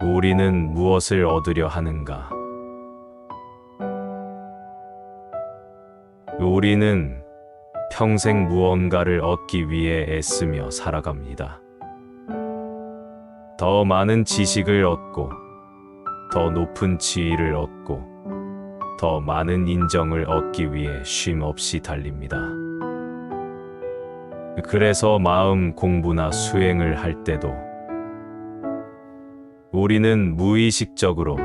우리는 무엇을 얻으려 하는가? 우리는 평생 무언가를 얻기 위해 애쓰며 살아갑니다. 더 많은 지식을 얻고, 더 높은 지위를 얻고, 더 많은 인정을 얻기 위해 쉼 없이 달립니다. 그래서 마음 공부나 수행을 할 때도 우리는 무의식적으로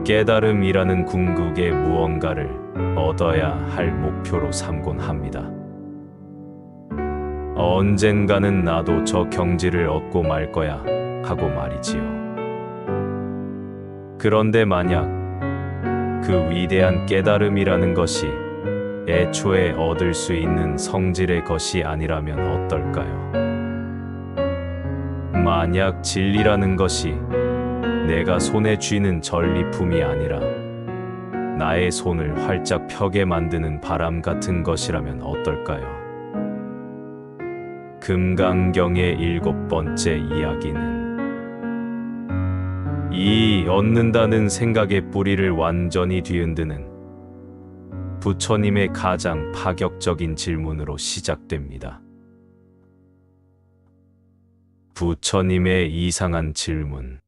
깨달음이라는 궁극의 무언가를 얻어야 할 목표로 삼곤 합니다. 언젠가는 나도 저 경지를 얻고 말 거야 하고 말이지요. 그런데 만약 그 위대한 깨달음이라는 것이 애초에 얻을 수 있는 성질의 것이 아니라면 어떨까요? 만약 진리라는 것이 내가 손에 쥐는 전리품이 아니라 나의 손을 활짝 펴게 만드는 바람 같은 것이라면 어떨까요? 금강경의 7번째 이야기는 이 얻는다는 생각의 뿌리를 완전히 뒤흔드는 부처님의 가장 파격적인 질문으로 시작됩니다. 부처님의 이상한 질문.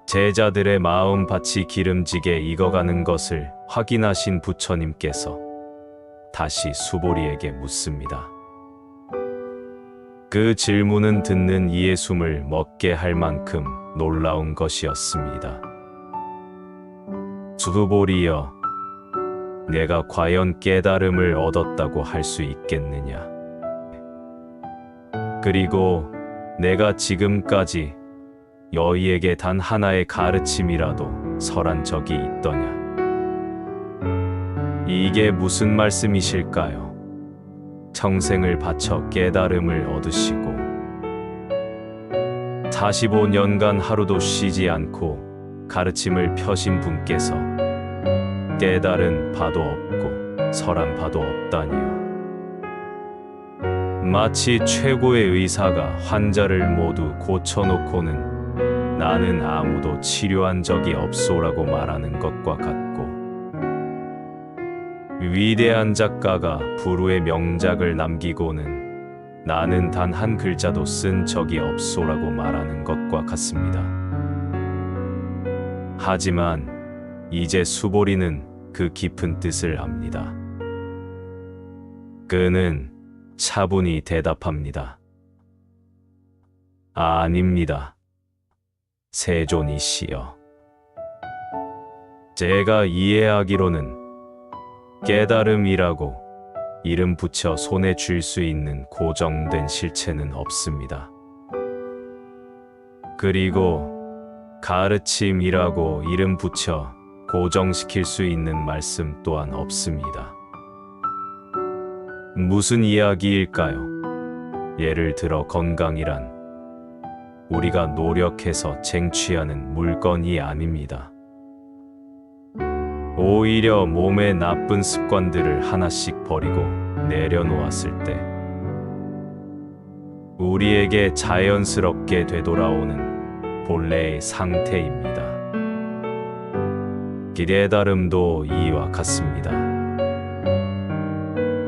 제자들의 마음밭이 기름지게 익어가는 것을 확인하신 부처님께서 다시 수보리에게 묻습니다. 그 질문은 듣는 이의 숨을 멎게 할 만큼 놀라운 것이었습니다. 수보리여, 내가 과연 깨달음을 얻었다고 할 수 있겠느냐? 그리고 내가 지금까지 너희에게 단 하나의 가르침이라도 설한 적이 있더냐? 이게 무슨 말씀이실까요? 평생을 바쳐 깨달음을 얻으시고 45년간 하루도 쉬지 않고 가르침을 펴신 분께서 깨달은 바도 없고 설한 바도 없다니요. 마치 최고의 의사가 환자를 모두 고쳐놓고는 나는 아무도 치료한 적이 없소라고 말하는 것과 같고, 위대한 작가가 불후의 명작을 남기고는 나는 단 한 글자도 쓴 적이 없소라고 말하는 것과 같습니다. 하지만 이제 수보리는 그 깊은 뜻을 압니다. 그는 차분히 대답합니다. 아닙니다. 세존이시여. 제가 이해하기로는 깨달음이라고 이름 붙여 손에 쥘 수 있는 고정된 실체는 없습니다. 그리고 가르침이라고 이름 붙여 고정시킬 수 있는 말씀 또한 없습니다. 무슨 이야기일까요? 예를 들어 건강이란 우리가 노력해서 쟁취하는 물건이 아닙니다. 오히려 몸의 나쁜 습관들을 하나씩 버리고 내려놓았을 때 우리에게 자연스럽게 되돌아오는 본래의 상태입니다. 깨달음도 이와 같습니다.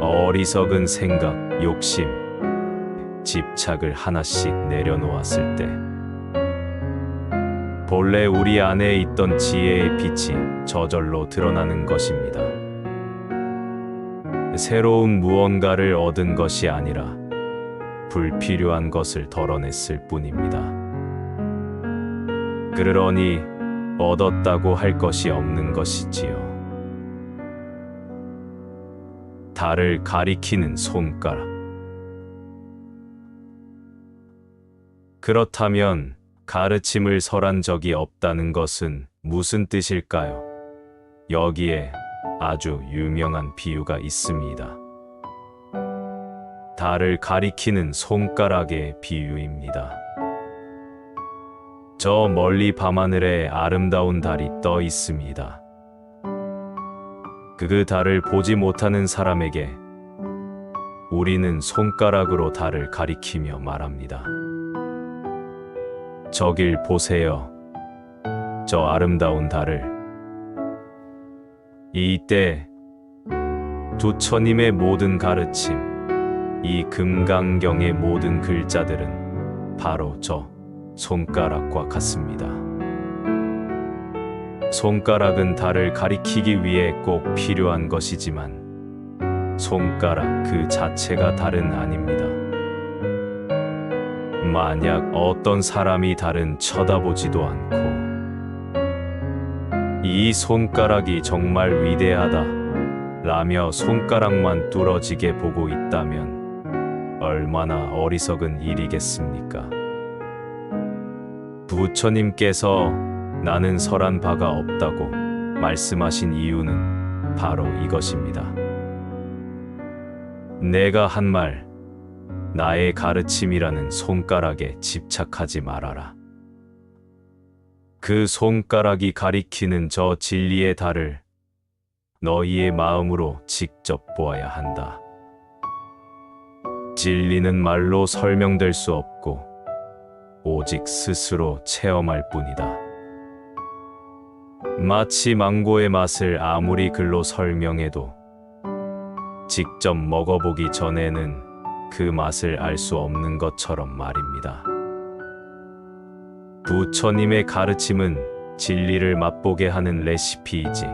어리석은 생각, 욕심, 집착을 하나씩 내려놓았을 때 본래 우리 안에 있던 지혜의 빛이 저절로 드러나는 것입니다. 새로운 무언가를 얻은 것이 아니라 불필요한 것을 덜어냈을 뿐입니다. 그러니 얻었다고 할 것이 없는 것이지요. 달을 가리키는 손가락. 그렇다면 가르침을 설한 적이 없다는 것은 무슨 뜻일까요? 여기에 아주 유명한 비유가 있습니다. 달을 가리키는 손가락의 비유입니다. 저 멀리 밤하늘에 아름다운 달이 떠 있습니다. 그 달을 보지 못하는 사람에게 우리는 손가락으로 달을 가리키며 말합니다. 저길 보세요. 저 아름다운 달을. 이때 부처님의 모든 가르침, 이 금강경의 모든 글자들은 바로 저 손가락과 같습니다. 손가락은 달을 가리키기 위해 꼭 필요한 것이지만 손가락 그 자체가 달은 아닙니다. 만약 어떤 사람이 달은 쳐다보지도 않고 이 손가락이 정말 위대하다 라며 손가락만 뚫어지게 보고 있다면 얼마나 어리석은 일이겠습니까? 부처님께서 나는 설한 바가 없다고 말씀하신 이유는 바로 이것입니다. 내가 한 말, 나의 가르침이라는 손가락에 집착하지 말아라. 그 손가락이 가리키는 저 진리의 달을 너희의 마음으로 직접 보아야 한다. 진리는 말로 설명될 수 없고 오직 스스로 체험할 뿐이다. 마치 망고의 맛을 아무리 글로 설명해도 직접 먹어보기 전에는 그 맛을 알 수 없는 것처럼 말입니다. 부처님의 가르침은 진리를 맛보게 하는 레시피이지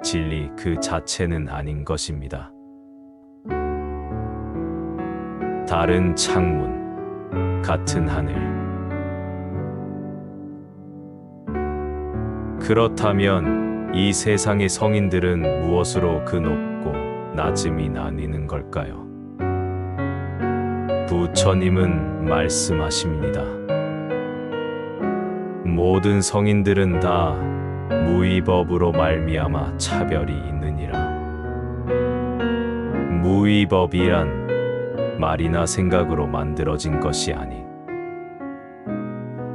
진리 그 자체는 아닌 것입니다. 다른 창문, 같은 하늘. 그렇다면 이 세상의 성인들은 무엇으로 그 높고 낮음이 나뉘는 걸까요? 부처님은 말씀하십니다. 모든 성인들은 다 무위법으로 말미암아 차별이 있느니라. 무위법이란 말이나 생각으로 만들어진 것이 아니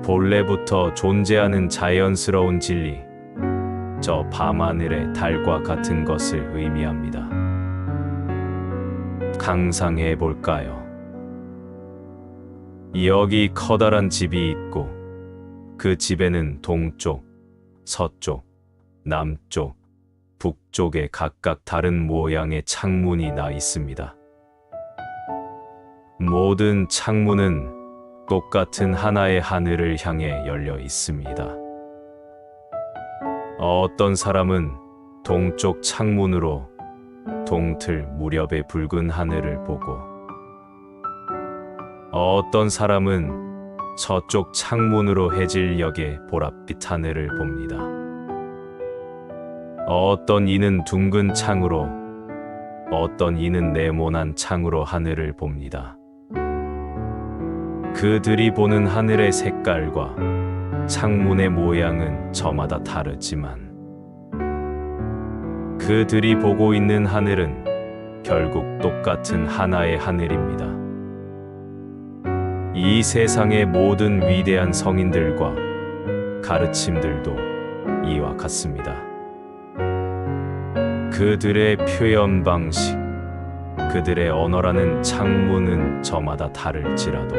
본래부터 존재하는 자연스러운 진리, 저 밤하늘의 달과 같은 것을 의미합니다. 상상해 볼까요? 여기 커다란 집이 있고 그 집에는 동쪽, 서쪽, 남쪽, 북쪽에 각각 다른 모양의 창문이 나 있습니다. 모든 창문은 똑같은 하나의 하늘을 향해 열려 있습니다. 어떤 사람은 동쪽 창문으로 동틀 무렵의 붉은 하늘을 보고 어떤 사람은 서쪽 창문으로 해질녘의 보랏빛 하늘을 봅니다. 어떤 이는 둥근 창으로, 어떤 이는 네모난 창으로 하늘을 봅니다. 그들이 보는 하늘의 색깔과 창문의 모양은 저마다 다르지만 그들이 보고 있는 하늘은 결국 똑같은 하나의 하늘입니다. 이 세상의 모든 위대한 성인들과 가르침들도 이와 같습니다. 그들의 표현 방식, 그들의 언어라는 창문은 저마다 다를지라도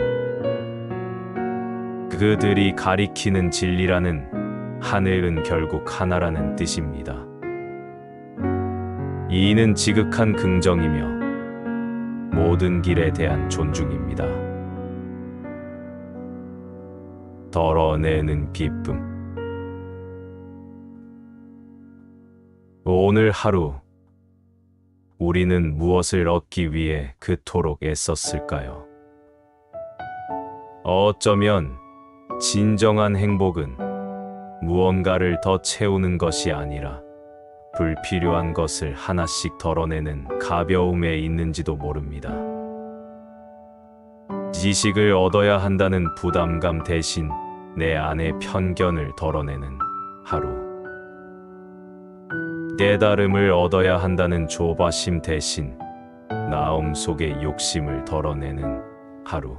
그들이 가리키는 진리라는 하늘은 결국 하나라는 뜻입니다. 이는 지극한 긍정이며 모든 길에 대한 존중입니다. 덜어내는 기쁨. 오늘 하루 우리는 무엇을 얻기 위해 그토록 애썼을까요? 어쩌면 진정한 행복은 무언가를 더 채우는 것이 아니라 불필요한 것을 하나씩 덜어내는 가벼움에 있는지도 모릅니다. 지식을 얻어야 한다는 부담감 대신 내 안의 편견을 덜어내는 하루. 깨달음을 얻어야 한다는 조바심 대신 마음 속의 욕심을 덜어내는 하루.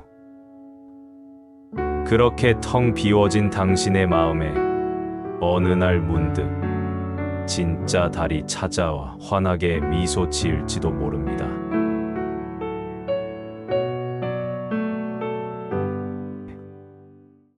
그렇게 텅 비워진 당신의 마음에 어느 날 문득 진짜 달이 찾아와 환하게 미소 지을지도 모릅니다.